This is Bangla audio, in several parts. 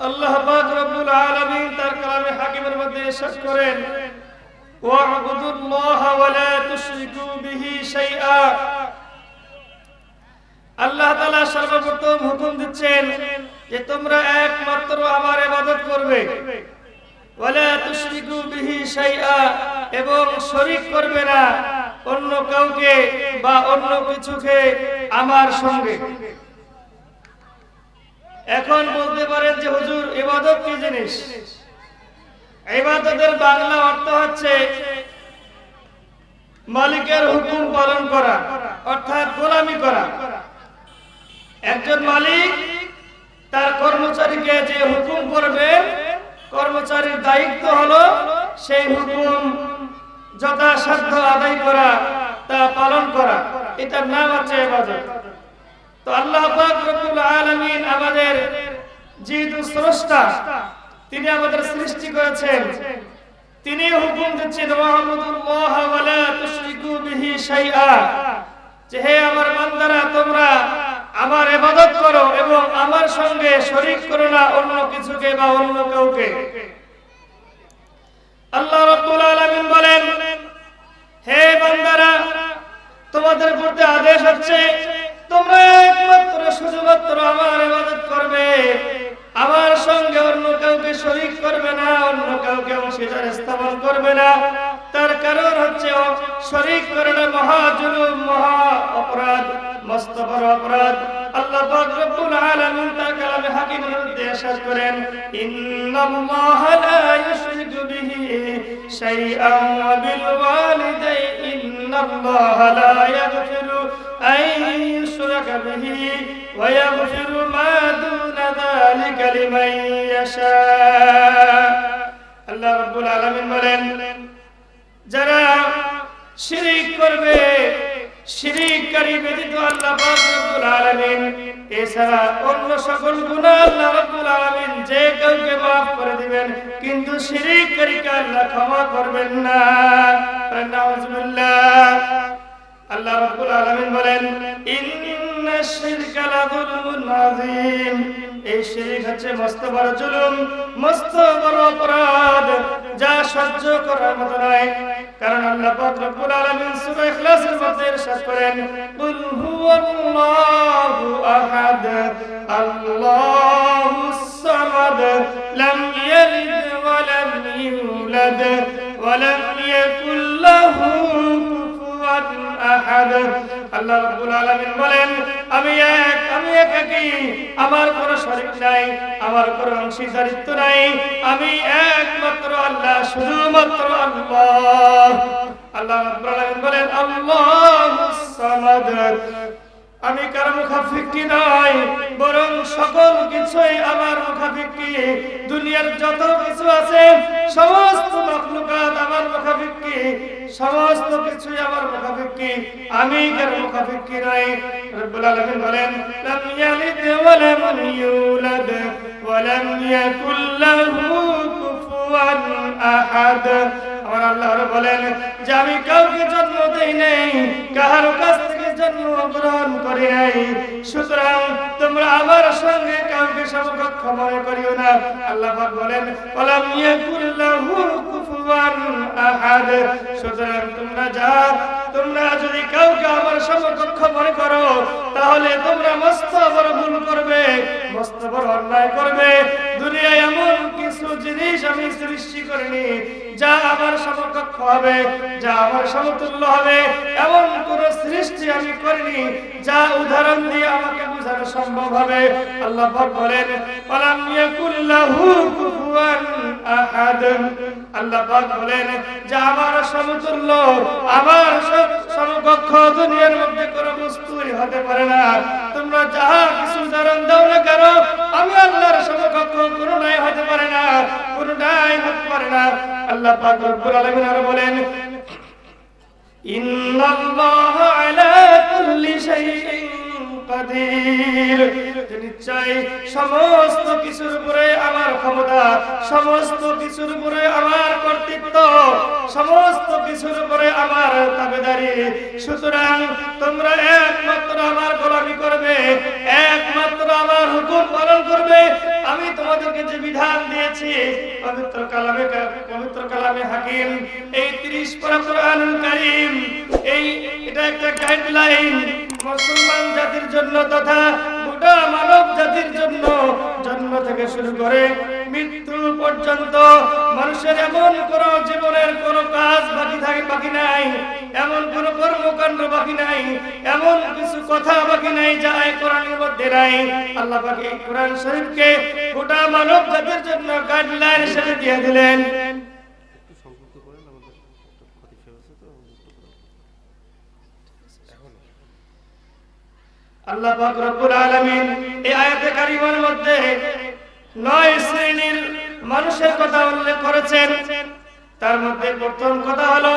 আল্লাহ পাক রব্বুল আলামিন তার কালামে হাকিমের মধ্যে ইরশাদ করেন, ওয়া'বুদুল্লাহা ওয়া লা তুশরিকু বিহি শাইআ। আল্লাহ তাআলা সর্বপ্রথম হুকুম দিচ্ছেন যে তোমরা একমাত্র আমার ইবাদত করবে, ওয়া লা তুশরিকু বিহি শাইআ, এবং শরীক করবে না অন্য কাউকে বা অন্য কিছুকে আমার সঙ্গে। এখন বলতে পারেন যে হুজুর ইবাদত কি জিনিস? ইবাদতের বাংলা অর্থ হচ্ছে মালিকের হুকুম পালন করা, অর্থাৎ গোলামি করা। একজন মালিক তার কর্মচারীকে যে হুকুম করবে, কর্মচারীর দায়িত্ব হলো সেই হুকুম যথাসাধ্য আদায় করা, তা পালন করা। এটার নাম হচ্ছে ইবাদত। তো আল্লাহ পাক রব্বুল আলামিন আমাদের যেহেতু স্রষ্টা, তিনি আমাদের সৃষ্টি করেছেন, তিনি হুকুম দিচ্ছেন ওয়া'বুদুল্লাহা ওয়া লা তুশরিকু বিহি শাইআ, যে হে আমার বান্দারা তোমরা আমার ইবাদত করো এবং আমার সঙ্গে শরীক করো না অন্য কিছুকে বা অন্য কাউকে। আল্লাহ রাব্বুল আলামিন বলেন, হে বান্দারা তোমাদের প্রতি আদেশ হচ্ছে তোমরা একমাত্র শুধুমাত্র আমার ইবাদত করবে, আমার সঙ্গে অন্য কাউকে শরীক করবে না, অন্য কাউকে অংশীদার স্থাপন করবে না। তার কারণ হচ্ছে শরীক করাটা মহা জুলুম, মহা অপরাধ, মস্ত বড় অপরাধ। আল্লাহ পাক রব্বুল আলামিন তার কালামে হাকিমের মধ্যে ইরশাদ করেন, ইন্নাল্লাহা লা ইউশরিকু বিহি শাইআন ওয়া বিল ওয়ালিদাইনি ইন্নাল্লাহা লা ইয়াগফিরু আন ইউশরাকা বিহি ওয়া ইয়াগফিরু মা দুনা যালিকা লিমান ইয়াশা। আল্লাহ রাব্বুল আলামিন বলেন, যারা শিরক করবে, শিরককারী ব্যতীত আল্লাহ পাক রব্বুল আলামিন এছাড়া অন্য সকল গুনাহ আল্লাহ রাব্বুল আলামিন যে কাউকে maaf করে দিবেন, কিন্তু শিরককারীকে আল্লাহ ক্ষমা করবেন না। নাউযুবিল্লাহ। আল্লাহ রাব্বুল আলামিন বলেন, ইন্নাশ শিরকা লাযুলমুন আযীম। এই শিরক হচ্ছে মস্ত বড় জুলুম, মস্ত বড় অপরাধ, যা সহ্য করার মতো নয়। কারণ আল্লাহ পাক রব্বুল আলামিন সূরা ইখলাসের মধ্যে ইরশাদ করেন, কুল হুয়াল্লাহু আহাদ আল্লাহুস সামাদ লাম ইয়ালিদ ওয়া লাম ইউলাদ ওয়া লাম ইয়াকুল লাহু কুফুয়ান আহাদ। আল্লাহ রাব্বুল আলামিন বলেন, আমি একাকী, আমার কোনো শরীক নাই, আমার কোনো অংশীদারিত্ব নাই, আমি একমাত্র আল্লাহ, শুধুমাত্র আল্লাহ। আল্লাহ রাব্বুল আলামিন বলেন, আল্লাহুস সামাদ, আমি কারো মুখাফিক্কি নই, বরং সকল কিছুই আমার মুখাফিক্কি। দুনিয়ার যত কিছু আছে সমস্ত মাখলুকাত আমার মুখাফিক্কি, সমস্ত কিছুই আমার মুখাফিক্কি, আমি কারো মুখাফিক্কি নই। রব্বুল আলামিন বলেন, লাম ইয়ালিদ ওয়া লাম ইউলাদ ওয়া লাম ইয়াকুল লাহু কুফুয়ান আহাদ। আমার আল্লাহ বলেন যে আমি কাউকে জন্ম দেই নাই, কারো কাছ থেকে জন্ম গ্রহণ করি নাই, সুতরাং তোমরা আমার সঙ্গে কাউকে সমকক্ষ মনে করিও না। আল্লাহ পাক বলেন, ওয়ালাম ইয়াকুল লাহু কুফুয়ান আহাদ। সুতরাং তোমরা যদি কাউকে আমার সমকক্ষ মনে করো, তাহলে তোমরা মস্ত বড় ভুল করবে, মস্ত বড় অন্যায় করবে। দুনিয়ায় এমন কিছু জিনিস আমি সৃষ্টি করিনি যা আমার সমকক্ষ হবে, যা আমার সমতুল্য হবে, এমন কোন সৃষ্টি আমি করিনি যা উদাহরণ দিয়ে আমাকে বোঝানো সম্ভব হবে। আল্লাহ পাক বলেন, ওয়ালাম ইয়াকুল লাহু কুফুয়ান আহাদ। আল্লাহ পাক বলেন যে আমার সমতুল্য, আমার সমকক্ষ দুনিয়ার মধ্যে কোনো বস্তুই হতে পারে না। তোমরা যাহা কিছু উদাহরণ দাও না কেন, আমি আল্লাহর সমকক্ষ কোনোটাই হতে পারে না, কোনোটাই হতে পারে না। আল্লাহ পাক রব্বুল আলামিন আরো বলেন, ইন্নাল্লাহা আলা কুল্লি শাইইন কাদির। নিশ্চয় সমস্ত কিছুর উপরে আমার ক্ষমতা, সমস্ত কিছুর উপরে আমার কর্তৃত্ব, সমস্ত কিছুর উপরে আমার তাবেদারি। সুতরাং তোমরা একমাত্র আমার গোলামি করবে, একমাত্র আমার হুকুম পালন করবে। আমি তোমাদেরকে যে বিধান দিয়েছি পবিত্র কালামে হাকিম, এই 30 পারা কোরআনুল কারীম, এটা একটা গাইডলাইন মুসলমান জাতির জন্য তথা গোটা মানব জাতির জন্য। জন্ম থেকে শুরু করে মৃত্যু পর্যন্ত মানুষের এমন কোন জীবনের কোন কাজ বাকি নাই, এমন কোন কর্মকাণ্ড বাকি নাই, এমন কিছু কথা বাকি নাই যা এই কোরআনের মধ্যে নাই। আল্লাহ পাক এই কোরআন শরীফকে গোটা মানব জাতির জন্য গাইডলাইন হিসেবে দিয়ে দিলেন। আল্লাহ পাক রব্বুল আলামিন এই আয়াতে কারিমার মধ্যে 9 শ্রেণীর মানুষের কথা উল্লেখ করেছেন। তার মধ্যে প্রথম কথা হলো,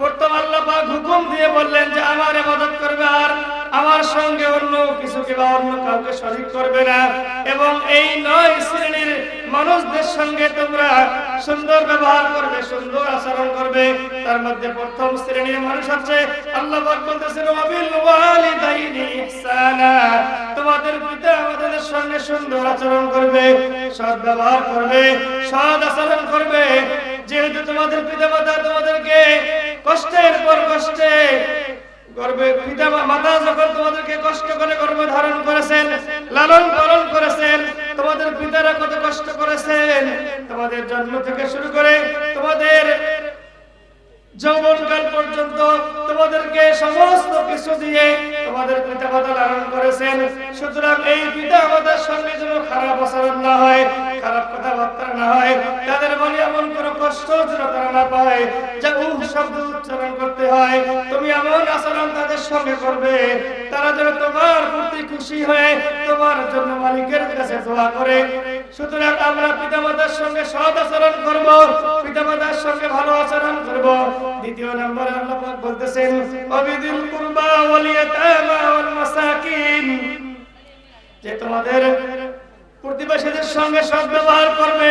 প্রথম আল্লাহ পাক হুকুম দিয়ে বললেন যে আমার ইবাদত করবে আর আমার সঙ্গে অন্য কিছুকে বা অন্য কাউকে শরীক করবে না। এবং এই 9 শ্রেণীর মানুষদের সঙ্গে তোমরা সুন্দর ব্যবহার করবে, সুন্দর আচরণ করবে। তার মধ্যে প্রথম শ্রেণীর মানুষ হচ্ছে আল্লাহ পাক বলতেছেন ওয়াবিল ওয়ালিদাইনি ইহসানা, তোমাদের পিতা মাতাদের সঙ্গে সুন্দর আচরণ করবে, সৎ ব্যবহার করবে, সৎ আচরণ করবে। যেহেতু তোমাদের পিতা মাতা তোমাদেরকে কষ্টের পর কষ্টে পিতা মাতা যখন তোমাদেরকে কষ্ট করে গর্ভে ধারণ করেছেন, লালন পালন করেছেন, তোমাদের পিতারা কত কষ্ট করেছেন, তোমাদের জন্ম থেকে শুরু করে তোমাদের যৌবনকাল পর্যন্ত তোমাদেরকে সমস্ত কিছু দিয়ে তোমাদের পিতা মাতা লালন করেছেন। সুতরাং এই পিতা মাতার সঙ্গে যেন খারাপ আচরণ না হয়, খারাপ কথাবার্তা না হয়, তাদের মনে এমন কোনো কষ্ট যেন তারা না পায় যা শব্দ উচ্চারণ করতে হয়। তুমি এমন আচরণ তাদের সঙ্গে করবে তারা যেন তোমার প্রতি খুশি হয়ে তোমার জন্য মালিকের কাছে দোয়া করে। সুতরাং আমরা পিতামাতার সঙ্গে সৎ আচরণ করব, পিতামাতার সঙ্গে ভালো আচরণ করব। দ্বিতীয় নম্বরে আল্লাহ পাক বলতেছেন ওয়াবিদিল কুরবা ওয়াল ইয়াতামা ওয়াল মাসাকিন, যে তোমাদের প্রতিবেশীদের সঙ্গে সৎ ব্যবহার করবে,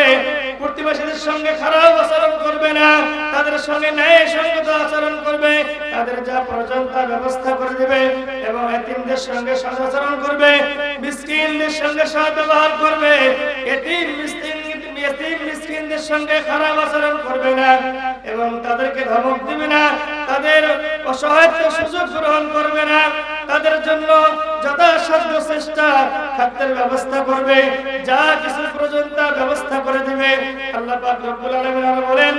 প্রতিবেশীদের সঙ্গে খারাপ আচরণ করবে না, তাদের সঙ্গে ন্যায়সঙ্গত আচরণ করবে, তাদের যা প্রয়োজন তা ব্যবস্থা করে দেবে। এবং এতিমদের সঙ্গে সৎ আচরণ করবে, মিসকিনদের সঙ্গে সৎ ব্যবহার করবে, এতিম মিসকিনদের সঙ্গে খারাপ আচরণ করবে না এবং তাদেরকে ধমক দিবে না, তাদের অসহায়ত্ব সুযোগ গ্রহণ করবে না, তাদের জন্য যথাসাধ্য চেষ্টা খাদ্যের ব্যবস্থা করবে, যা কিছু প্রয়োজন তা ব্যবস্থা করে দেবে। আল্লাহ পাক রব্বুল আলামিন বলেন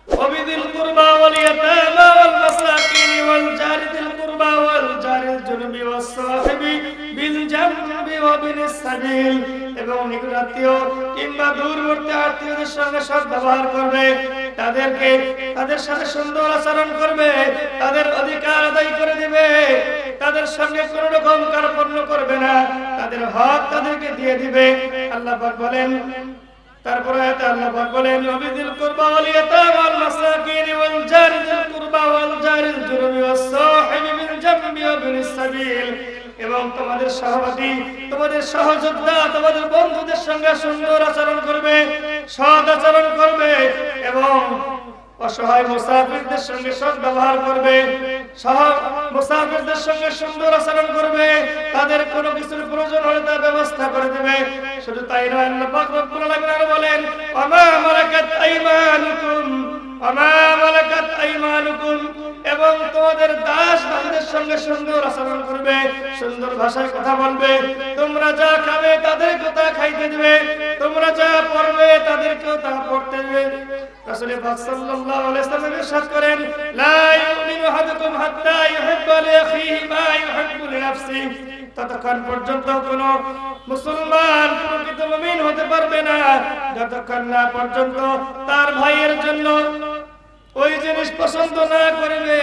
ওয়াবিদিল কুরবা ওয়াল ইয়াতামা ওয়াল মাসাকিন ওয়াল জারিদিল কুরবা ওয়াল জারিল জুনুবি ওয়াস সাহিবি বিল জামবি ওয়া বিনিস সাবিল, এবং নিকট আত্মীয় কিংবা দূরবর্তী আত্মীয়দের সঙ্গে সৎ ব্যবহার করবে, তাদের সাথে সুন্দর আচরণ করবে, তাদের অধিকার আদায় করে দিবে, তাদের সঙ্গে কোনো রকম কার্পণ্য করবে না, তাদের হক তাদেরকে দিয়ে দিবে। আল্লাহ পাক বলেন, তারপরে আল্লাহ পাক বলেন ওয়াবিদিল কুরবা ওয়াল ইয়াতামা ওয়াল মাসাকিন ওয়াল জারিদিল কুরবা ওয়াল জারিল জুনুবি ওয়াস সাহিবি বিল জামবি ওয়া বিনিস সাবিল, এবং তোমাদের সহপাঠী, তোমাদের সহযোদ্ধা, তোমাদের বন্ধুদের সঙ্গে সুন্দর আচরণ করবে, সৎ আচরণ করবে এবং অসহায় মুসাফিরদের সঙ্গে সৎ ব্যবহার করবে, মুসাফিরদের সঙ্গে সুন্দর আচরণ করবে, তাদের কোনো কিছুর প্রয়োজন হলে তা ব্যবস্থা করে দেবে। শুধু তাই নয়, আল্লাহ পাক রব্বুল আলামিন বলেন ওয়ামা মালাকাত আইমানুকুম, ওয়ামা মালাকাত আইমানুকুম, এবং তোমাদের দাস দাসীদের সঙ্গে সুন্দর আচরণ করবে, সুন্দর ভাষায় কথা বলবে, তোমরা যা খাবে তাদেরকে তা খাইতে দিবে, তোমরা যা পড়বে তাদেরকেও তা পড়তে দিবে। রাসূল পাক সাল্লাল্লাহু আলাইহি ওয়াসাল্লাম ইরশাদ করেন লা ইউমিনু আহাদুকুম হাত্তা ইউহিব্বা লিআখিহি মা ইউহিব্বু লিনাফসিহি, ততক্ষণ পর্যন্ত কোন মুসলমান প্রকৃত মুমিন হতে পারবে না যতক্ষণ না পর্যন্ত তার ভাইয়ের জন্য ওই জিনিস পছন্দ না করবে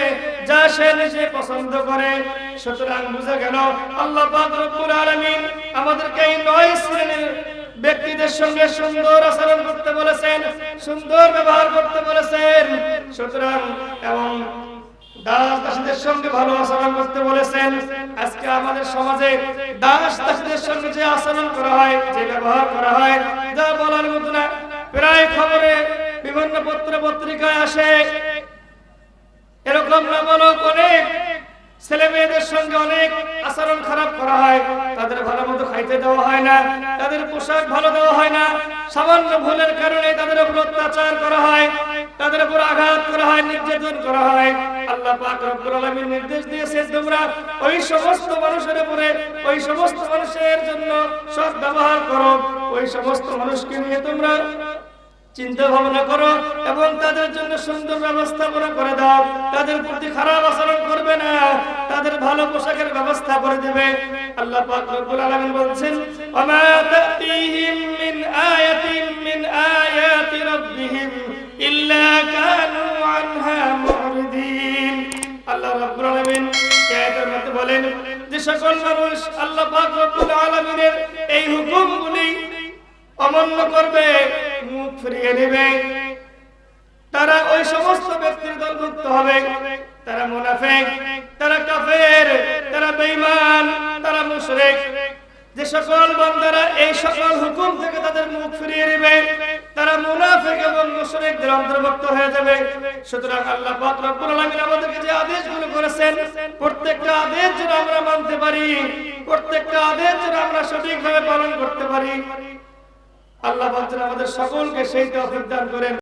যা সে নিজে পছন্দ করে। সুতরাং বুঝা গেল আল্লাহ পাক রব্বুল আলামিন আমাদেরকে এই 9 শ্রেণীর ব্যক্তিদের সঙ্গে সুন্দর আচরণ করতে বলেছেন, সুন্দর ব্যবহার করতে বলেছেন। সুতরাং এবং দাস দাসীদের সঙ্গে ভালো আচরণ করতে বলেছেন। আজকে আমাদের সমাজে দাস দাসীদের সঙ্গে যে আচরণ করা হয়, যে ব্যবহার করা হয়, যা বলার মতো না। প্রায় খবরে বিভিন্ন পত্র পত্রিকায় আসে এরকম নাবালক অনেক ছেলে মেয়েদের সঙ্গে অনেক আচরণ খারাপ করা হয়। তাদের ভালো মতো খাইতে দেওয়া হয় না, তাদের পোশাক ভালো দেওয়া হয় না, সামান্য ভুলের কারণে তাদের উপর অত্যাচার করা হয়, তাদের উপর আঘাত করা হয়, নির্যাতন করা হয়। আল্লাহ পাক রব্বুল আলামিন নির্দেশ দিয়েছেন, তোমরা ওই সমস্ত মানুষের উপরে, ওই সমস্ত মানুষের জন্য সৎ ব্যবহার করো, ওই সমস্ত মানুষকে নিয়ে তোমরা চিন্তা ভাবনা করো এবং তাদের জন্য সুন্দর ব্যবস্থাপনা করে দাও। তাদের প্রতি খারাপ আচরণ করবে না, তাদের ভালো পোশাকের ব্যবস্থা করে দেবে। আল্লাহ পাক রব্বুল আলামিন বলেন, ওমা তাতিহিম মিন আয়াতিন মিন আয়াতি রাব্বিহিম ইল্লা কানু আনহা মুরিদিন। আল্লাহ রাব্বুল আলামিন আয়াতের মধ্যে বলেন যে সকল মানুষ আল্লাহ পাক রব্বুল আলামিনের এই হুকুমগুলি অমান্য করবে, মুখ ফিরিয়ে নেবে, তারা ওই সমস্ত ব্যক্তির দলভুক্ত হবে। তারা মুনাফিক, তারা কাফের, তারা বেঈমান, তারা মুশরিক। যে সকল বান্দারা এই সকল হুকুম থেকে তাদের মুখ ফিরিয়ে নেবে, তারা মুনাফিক এবং মুশরিকদের অন্তর্ভুক্ত হয়ে যাবে। সুতরাং আল্লাহ পাক রব্বুল আলামিন আমাদেরকে যে আদেশগুলো করেছেন, প্রত্যেকটা আদেশ যেন আমরা মানতে পারি, প্রত্যেকটা আদেশ যেন আমরা সঠিকভাবে পালন করতে পারি। আল্লাহ আমাদের সকলকে সেই তৌফিক দান করেন।